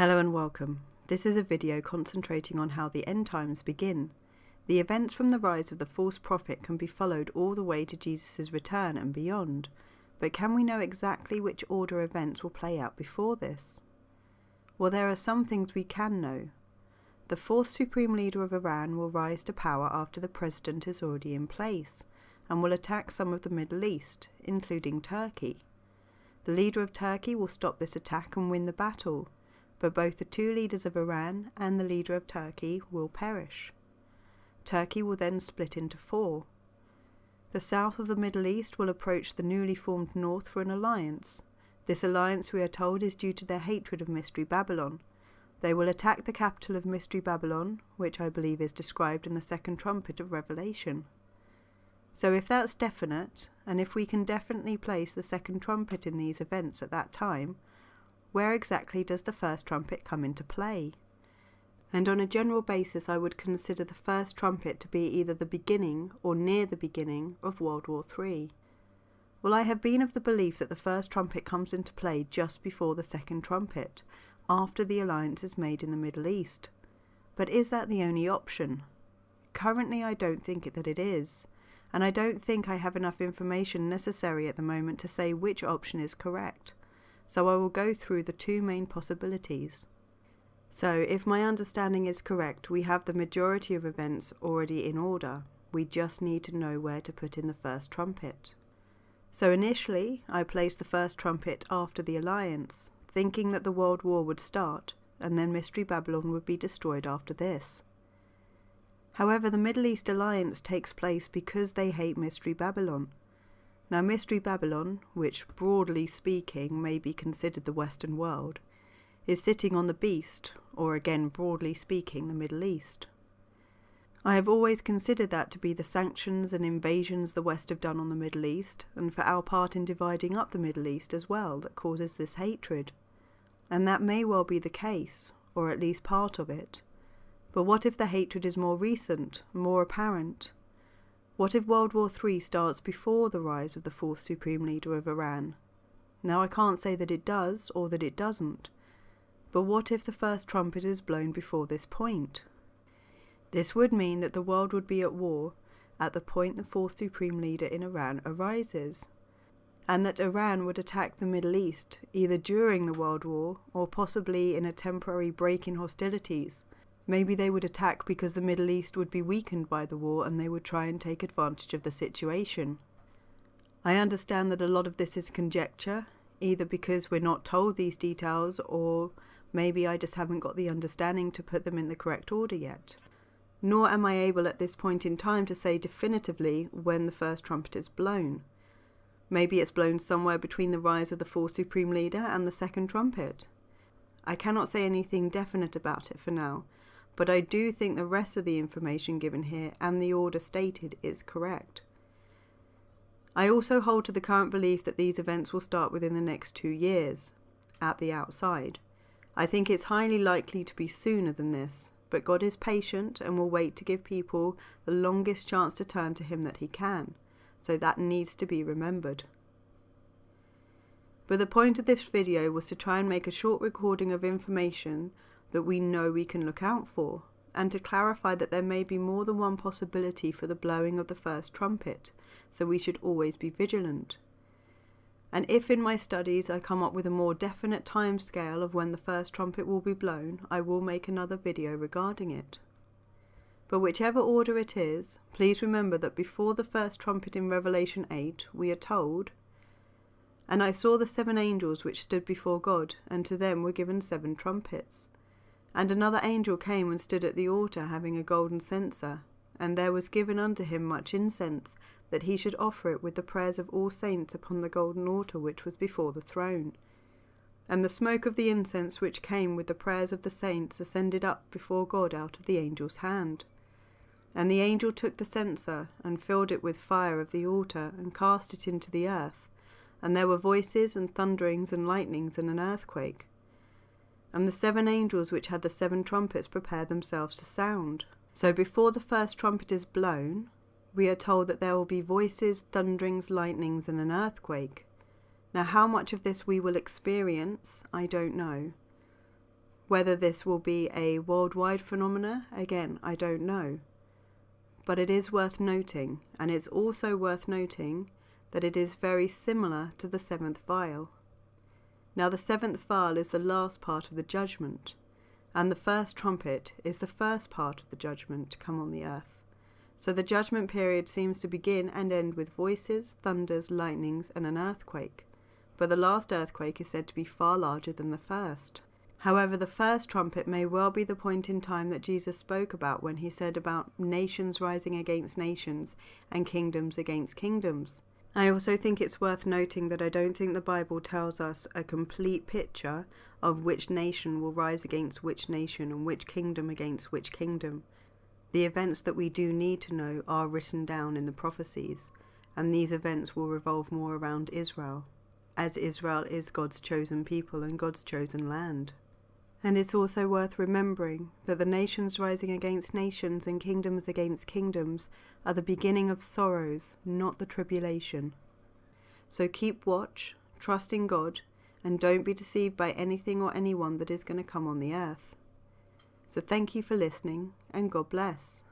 Hello and welcome. This is a video concentrating on how the end times begin. The events from the rise of the false prophet can be followed all the way to Jesus' return and beyond, but can we know exactly which order events will play out before this? Well, there are some things we can know. The fourth supreme leader of Iran will rise to power after the president is already in place, and will attack some of the Middle East, including Turkey. The leader of Turkey will stop this attack and win the battle, but both the two leaders of Iran and the leader of Turkey will perish. Turkey will then split into four. The south of the Middle East will approach the newly formed north for an alliance. This alliance, we are told, is due to their hatred of Mystery Babylon. They will attack the capital of Mystery Babylon, which I believe is described in the second trumpet of Revelation. So if that's definite, and if we can definitely place the second trumpet in these events at that time, where exactly does the first trumpet come into play? And on a general basis, I would consider the first trumpet to be either the beginning or near the beginning of World War III. Well, I have been of the belief that the first trumpet comes into play just before the second trumpet, after the alliance is made in the Middle East. But is that the only option? Currently, I don't think that it is, and I don't think I have enough information necessary at the moment to say which option is correct. So I will go through the two main possibilities. So if my understanding is correct, we have the majority of events already in order. We just need to know where to put in the first trumpet. So initially, I placed the first trumpet after the alliance, thinking that the World War would start, and then Mystery Babylon would be destroyed after this. However, the Middle East alliance takes place because they hate Mystery Babylon. Now, Mystery Babylon, which broadly speaking may be considered the Western world, is sitting on the beast, or again broadly speaking the Middle East. I have always considered that to be the sanctions and invasions the West have done on the Middle East, and for our part in dividing up the Middle East as well, that causes this hatred. And that may well be the case, or at least part of it. But what if the hatred is more recent, more apparent? What if World War III starts before the rise of the fourth supreme leader of Iran? Now, I can't say that it does or that it doesn't, but what if the first trumpet is blown before this point? This would mean that the world would be at war at the point the fourth supreme leader in Iran arises, and that Iran would attack the Middle East either during the World War or possibly in a temporary break in hostilities. Maybe they would attack because the Middle East would be weakened by the war and they would try and take advantage of the situation. I understand that a lot of this is conjecture, either because we're not told these details or maybe I just haven't got the understanding to put them in the correct order yet. Nor am I able at this point in time to say definitively when the first trumpet is blown. Maybe it's blown somewhere between the rise of the fourth supreme leader and the second trumpet. I cannot say anything definite about it for now, but I do think the rest of the information given here and the order stated is correct. I also hold to the current belief that these events will start within the next 2 years, at the outside. I think it's highly likely to be sooner than this, but God is patient and will wait to give people the longest chance to turn to Him that He can, so that needs to be remembered. But the point of this video was to try and make a short recording of information that we know we can look out for, and to clarify that there may be more than one possibility for the blowing of the first trumpet, so we should always be vigilant. And if in my studies I come up with a more definite timescale of when the first trumpet will be blown, I will make another video regarding it. But whichever order it is, please remember that before the first trumpet in Revelation 8, we are told, "And I saw the 7 angels which stood before God, and to them were given 7 trumpets. And another angel came and stood at the altar, having a golden censer, and there was given unto him much incense, that he should offer it with the prayers of all saints upon the golden altar which was before the throne. And the smoke of the incense which came with the prayers of the saints ascended up before God out of the angel's hand. And the angel took the censer, and filled it with fire of the altar, and cast it into the earth. And there were voices, and thunderings, and lightnings, and an earthquake. And the 7 angels which had the 7 trumpets prepared themselves to sound." So before the first trumpet is blown, we are told that there will be voices, thunderings, lightnings, and an earthquake. Now, how much of this we will experience, I don't know. Whether this will be a worldwide phenomena, again, I don't know. But it is worth noting, and it's also worth noting, that it is very similar to the seventh vial. Now the seventh vial is the last part of the judgment, and the first trumpet is the first part of the judgment to come on the earth. So the judgment period seems to begin and end with voices, thunders, lightnings, and an earthquake. But the last earthquake is said to be far larger than the first. However, the first trumpet may well be the point in time that Jesus spoke about when he said about nations rising against nations and kingdoms against kingdoms. I also think it's worth noting that I don't think the Bible tells us a complete picture of which nation will rise against which nation and which kingdom against which kingdom. The events that we do need to know are written down in the prophecies, and these events will revolve more around Israel, as Israel is God's chosen people and God's chosen land. And it's also worth remembering that the nations rising against nations and kingdoms against kingdoms are the beginning of sorrows, not the tribulation. So keep watch, trust in God, and don't be deceived by anything or anyone that is going to come on the earth. So thank you for listening, and God bless.